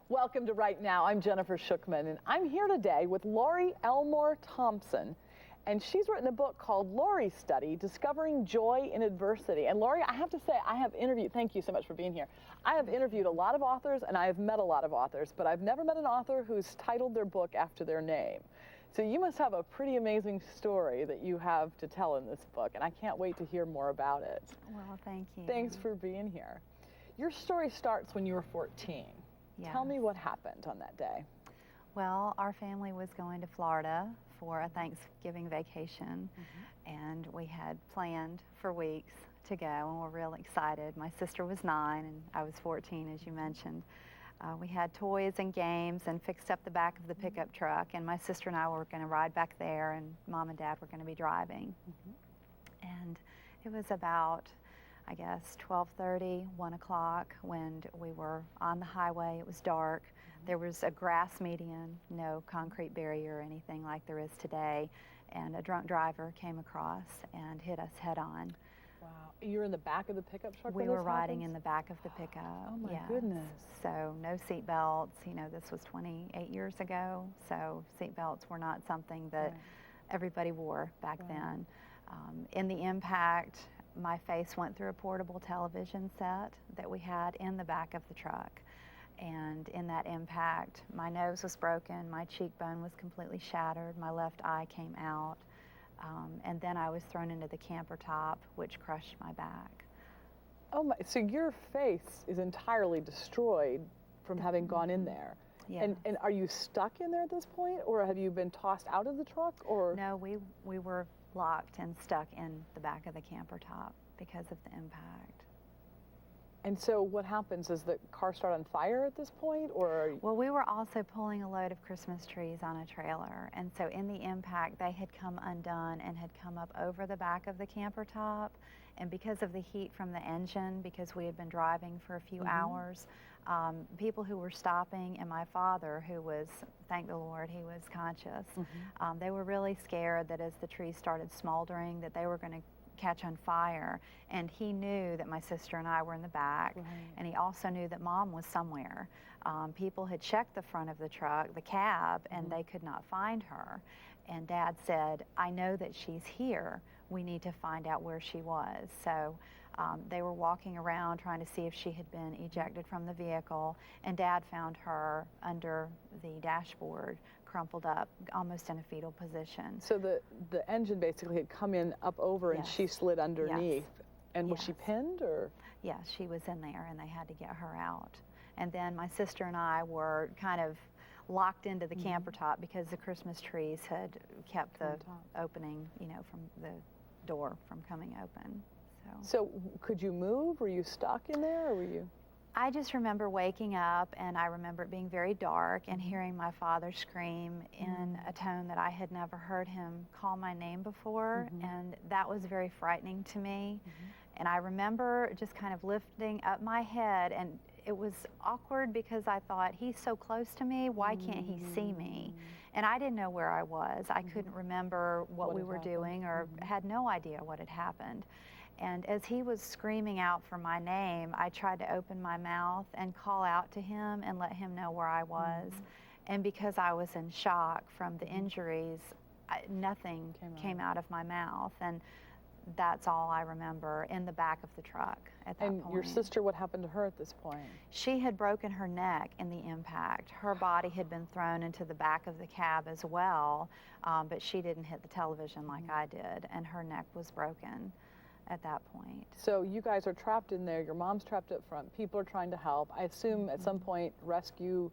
Welcome to Right Now. I'm Jennifer Shookman, and I'm here today with Laurie Thompson, and she's written a book called Laurie's Study, Discovering Joy in Adversity. And Laurie, I have to say, I have interviewed, thank you so much for being here. I have interviewed a lot of authors, and I have met a lot of authors, but I've never met an author who's titled their book after their name. So you must have a pretty amazing story that you have to tell in this book, and I can't wait to hear more about it. Well, thank you. Thanks for being here. Your story starts when you were 14. Yes. Tell me what happened on that day. Well, our family was going to Florida for a Thanksgiving vacation, and we had planned for weeks to go, and we're real excited. My sister was 9, and I was 14, as you mentioned. We had toys and games and fixed up the back of the pickup truck, and my sister and I were going to ride back there, and Mom and Dad were going to be driving. And it was about, I guess, 12:30, 1 o'clock when we were on the highway. It was dark. There was a grass median, no concrete barrier or anything like there is today, and a drunk driver came across and hit us head on. Wow. You're in the back of the pickup truck? We were riding in the back of the pickup. Oh my yes. goodness. So no seat belts. You know, this was 28 years ago, so seat belts were not something that everybody wore back then. In the impact, my face went through a portable television set that we had in the back of the truck. And in that impact, my nose was broken, my cheekbone was completely shattered, my left eye came out, and then I was thrown into the camper top, which crushed my back. Oh my, so your face is entirely destroyed from having gone in there. Yeah. And are you stuck in there at this point, or have you been tossed out of the truck? Or No, we were locked and stuck in the back of the camper top because of the impact. And so what happens? Does the car start on fire at this point, or? Well, we were also pulling a load of Christmas trees on a trailer, and so in the impact they had come undone and had come up over the back of the camper top, and because of the heat from the engine, because we had been driving for a few hours, people who were stopping, and my father, who was, thank the Lord, he was conscious, they were really scared that as the trees started smoldering that they were going to catch on fire, and he knew that my sister and I were in the back, and he also knew that Mom was somewhere. People had checked the front of the truck, the cab, and they could not find her, and Dad said, I know that she's here, we need to find out where she was. So they were walking around trying to see if she had been ejected from the vehicle, and Dad found her under the dashboard, crumpled up, almost in a fetal position. So the engine basically had come in up over, and she slid underneath. And was she pinned, or? Yes, she was in there, and they had to get her out. And then my sister and I were kind of locked into the camper top because the Christmas trees had kept the opening, you know, from the door from coming open. So could you move? Were you stuck in there, or were you? I just remember waking up, and I remember it being very dark and hearing my father scream in a tone that I had never heard him call my name before, and that was very frightening to me. And I remember just kind of lifting up my head, and it was awkward because I thought, he's so close to me, why can't he see me? And I didn't know where I was. I couldn't remember what we were doing, or had no idea what had happened. And as he was screaming out for my name, I tried to open my mouth and call out to him and let him know where I was. And because I was in shock from the injuries, nothing came out of my mouth. And that's all I remember in the back of the truck at that point. And your sister, what happened to her at this point? She had broken her neck in the impact. Her body had been thrown into the back of the cab as well, but she didn't hit the television like I did, and her neck was broken at that point. So you guys are trapped in there, your mom's trapped up front, people are trying to help. I assume at some point rescue,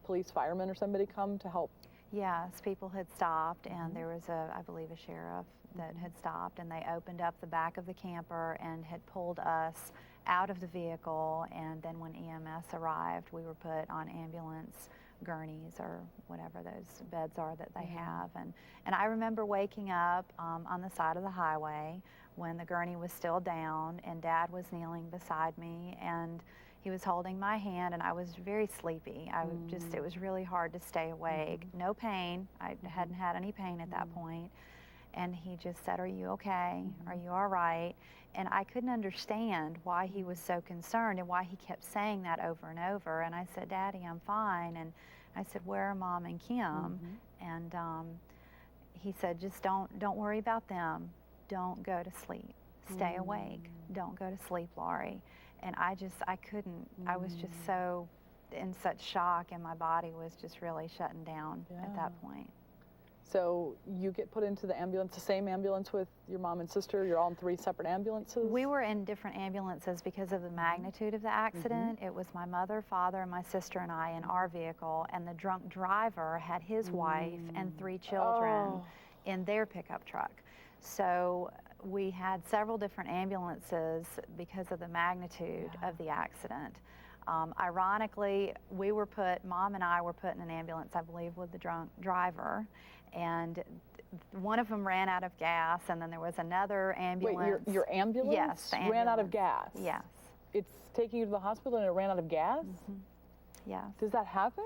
police, firemen or somebody come to help? Yes, people had stopped, and there was I believe a sheriff that had stopped, and they opened up the back of the camper and had pulled us out of the vehicle, and then when EMS arrived, we were put on ambulance gurneys or whatever those beds are that they have. And I remember waking up on the side of the highway when the gurney was still down and Dad was kneeling beside me and he was holding my hand and I was very sleepy. It was really hard to stay awake. No pain. I hadn't had any pain at that point. And he just said, "Are you okay? Are you all right?" And I couldn't understand why he was so concerned and why he kept saying that over and over. And I said, "Daddy, I'm fine." And I said, "Where are Mom and Kim?" And he said, "Just don't worry about them. Don't go to sleep. Stay awake. Don't go to sleep, Laurie." And I couldn't. I was just so in such shock, and my body was just really shutting down at that point. So you get put into the ambulance, the same ambulance with your mom and sister? You're all in 3 separate ambulances? We were in different ambulances because of the magnitude of the accident. It was my mother, father, and my sister and I in our vehicle, and the drunk driver had his wife and 3 children in their pickup truck. So we had several different ambulances because of the magnitude of the accident. Ironically, Mom and I were put in an ambulance, I believe, with the drunk driver, and one of them ran out of gas, and then there was another ambulance. Wait, your ambulance? Yes, the ambulance ran out of gas? Yes. It's taking you to the hospital and it ran out of gas? Yes. Does that happen?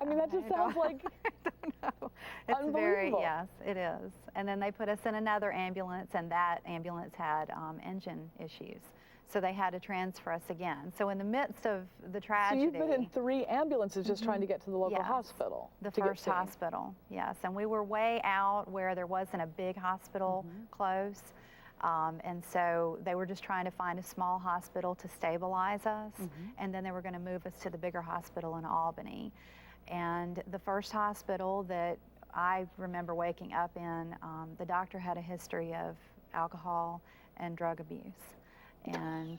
I mean, that just sounds like I don't know. It's unbelievable. yes, it is. And then they put us in another ambulance, and that ambulance had engine issues. So they had to transfer us again. So in the midst of the tragedy. So you've been in 3 ambulances just trying to get to the local hospital? The first hospital, yes. And we were way out where there wasn't a big hospital close. And so they were just trying to find a small hospital to stabilize us. And then they were going to move us to the bigger hospital in Albany. And the first hospital that I remember waking up in, the doctor had a history of alcohol and drug abuse. And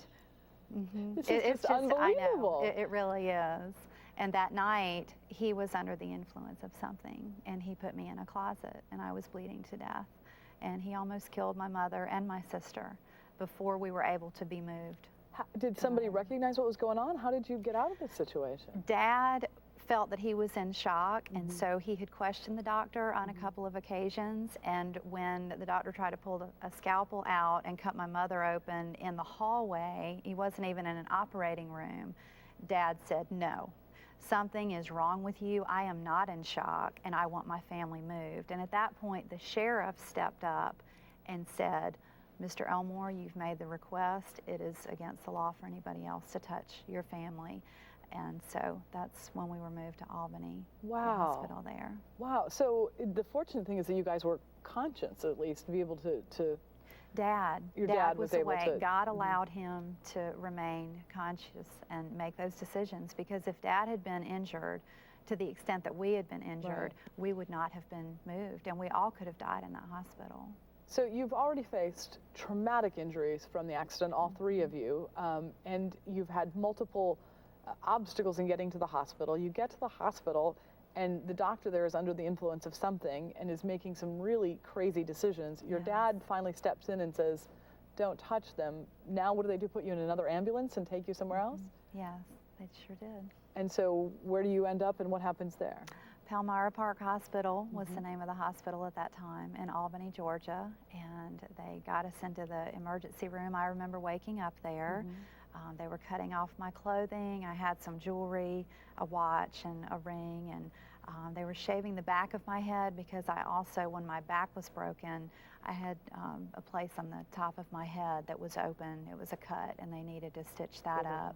it's just unbelievable. I know, it really is. And that night, he was under the influence of something, and he put me in a closet, and I was bleeding to death. And he almost killed my mother and my sister before we were able to be moved. Did somebody recognize what was going on? How did you get out of this situation? Dad felt that he was in shock, and so he had questioned the doctor on a couple of occasions, and when the doctor tried to pull a scalpel out and cut my mother open in the hallway, he wasn't even in an operating room, Dad said, "No, something is wrong with you. I am not in shock, and I want my family moved." And at that point, the sheriff stepped up and said, "Mr. Elmore, you've made the request. It is against the law for anybody else to touch your family." And so that's when we were moved to Albany, the hospital there. Wow. So the fortunate thing is that you guys were conscious, at least, to be able to Your dad was able awake. to. God allowed him to remain conscious and make those decisions, because if Dad had been injured to the extent that we had been injured, we would not have been moved, and we all could have died in that hospital. So you've already faced traumatic injuries from the accident, all 3 of you, and you've had multiple obstacles in getting to the hospital. You get to the hospital, and the doctor there is under the influence of something and is making some really crazy decisions. Your dad finally steps in and says, "Don't touch them." Now what do? Put you in another ambulance and take you somewhere else? Yes, they sure did. And so where do you end up, and what happens there? Palmyra Park Hospital was the name of the hospital at that time in Albany, Georgia, and they got us into the emergency room. I remember waking up there. They were cutting off my clothing. I had some jewelry, a watch and a ring, and they were shaving the back of my head, because I also, when my back was broken, I had a place on the top of my head that was open. It was a cut, and they needed to stitch that up.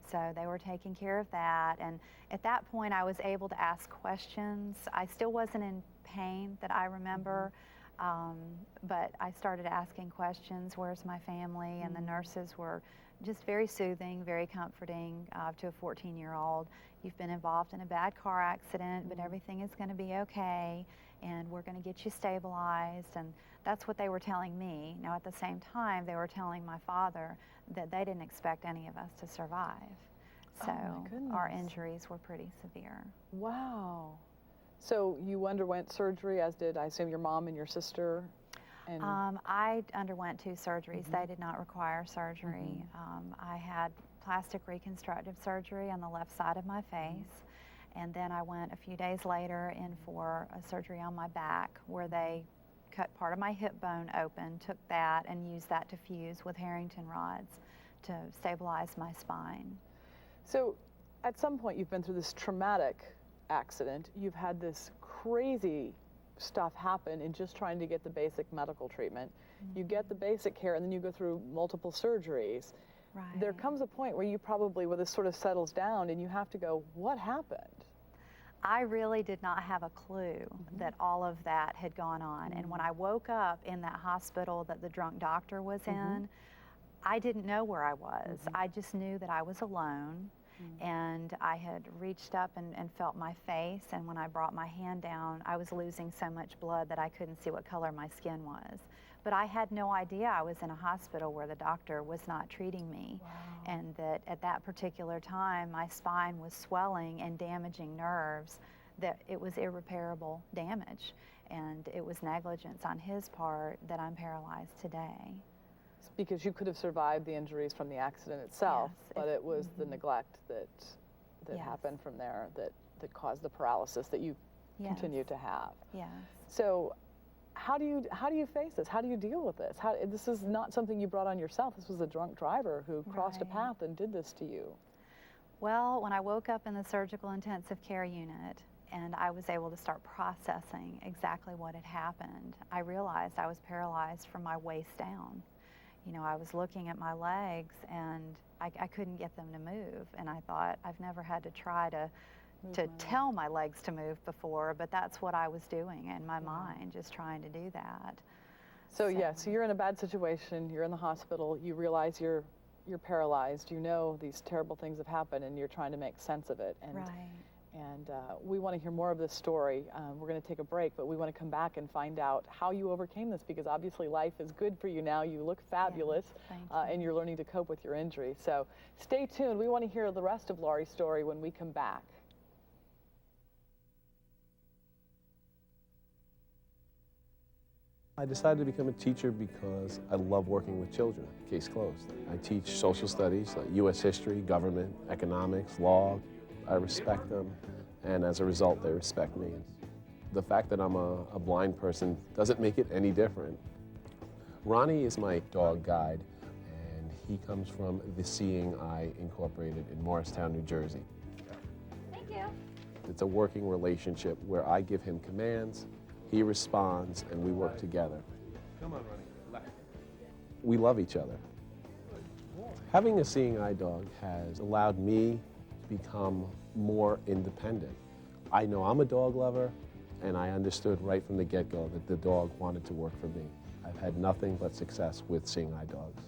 So they were taking care of that, and at that point I was able to ask questions. I still wasn't in pain that I remember, but I started asking questions. Where's my family? And the nurses were just very soothing, very comforting to a 14-year-old. You've been involved in a bad car accident, but everything is going to be okay, and we're going to get you stabilized. And that's what they were telling me. Now, at the same time, they were telling my father that they didn't expect any of us to survive. So our injuries were pretty severe. Wow. So you underwent surgery, as did, I assume, your mom and your sister? And I underwent 2 surgeries. They did not require surgery. I had plastic reconstructive surgery on the left side of my face, And then I went a few days later in for a surgery on my back where they cut part of my hip bone open, took that and used that to fuse with Harrington rods to stabilize my spine. So at some point you've been through this traumatic accident. You've had this crazy stuff happen in just trying to get the basic medical treatment. You get the basic care and then you go through multiple surgeries. Right. There comes a point where where this sort of settles down and you have to go, what happened? I really did not have a clue that all of that had gone on. And when I woke up in that hospital that the drunk doctor was in, I didn't know where I was. I just knew that I was alone. And I had reached up and felt my face, and when I brought my hand down, I was losing so much blood that I couldn't see what color my skin was. But I had no idea I was in a hospital where the doctor was not treating me. Wow. And that at that particular time, my spine was swelling and damaging nerves, that it was irreparable damage. And it was negligence on his part that I'm paralyzed today. Because you could have survived the injuries from the accident itself, Yes, but it was the neglect that Yes. happened from there that caused the paralysis that you continue to have. Yes. So how do you face this? How do you deal with this? This is not something you brought on yourself. This was a drunk driver who crossed a path and did this to you. Well, when I woke up in the surgical intensive care unit and I was able to start processing exactly what had happened, I realized I was paralyzed from my waist down. You know, I was looking at my legs and I couldn't get them to move. And I thought, I've never had to try to tell my legs to move before, but that's what I was doing in my mind, just trying to do that. So you're in a bad situation, you're in the hospital, you realize you're paralyzed, you know these terrible things have happened and you're trying to make sense of it. And, and we want to hear more of this story. We're going to take a break, but we want to come back and find out how you overcame this, because obviously life is good for you now. You look fabulous, and you're learning to cope with your injury. So stay tuned. We want to hear the rest of Laurie's story when we come back. I decided to become a teacher because I love working with children. Case closed. I teach social studies, U.S. history, government, economics, law. I respect them, and as a result, they respect me. The fact that I'm a blind person doesn't make it any different. Ronnie is my dog guide, and he comes from the Seeing Eye Incorporated in Morristown, New Jersey. Thank you. It's a working relationship where I give him commands, he responds, and we work together. Come on, Ronnie. Left. We love each other. Having a Seeing Eye dog has allowed me to become more independent. I know I'm a dog lover, and I understood right from the get-go that the dog wanted to work for me. I've had nothing but success with Seeing Eye dogs.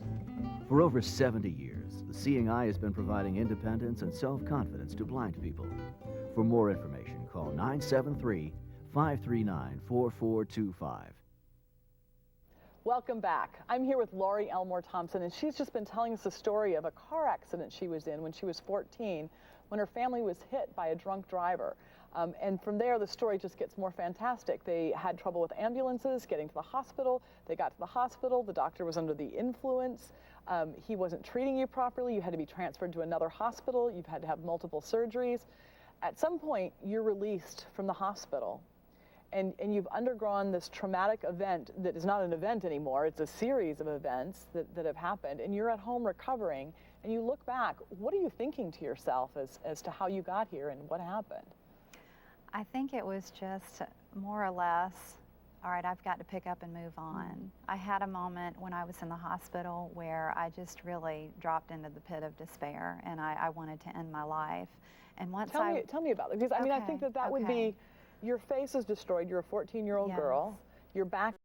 For over 70 years, the Seeing Eye has been providing independence and self-confidence to blind people. For more information, call 973-539-4425. Welcome back. I'm here with Laurie Thompson, and she's just been telling us the story of a car accident she was in when she was 14, when her family was hit by a drunk driver. And from there, the story just gets more fantastic. They had trouble with ambulances getting to the hospital. They got to the hospital. The doctor was under the influence. He wasn't treating you properly. You had to be transferred to another hospital. You've had to have multiple surgeries. At some point, you're released from the hospital. And you've undergone this traumatic event that is not an event anymore. It's a series of events that have happened. And you're at home recovering. And you look back. What are you thinking to yourself as to how you got here and what happened? I think it was just more or less, all right, I've got to pick up and move on. I had a moment when I was in the hospital where I just really dropped into the pit of despair, and I wanted to end my life. And once tell me about it, because I mean, I think that would be, your face is destroyed. You're a 14-year-old girl. Your back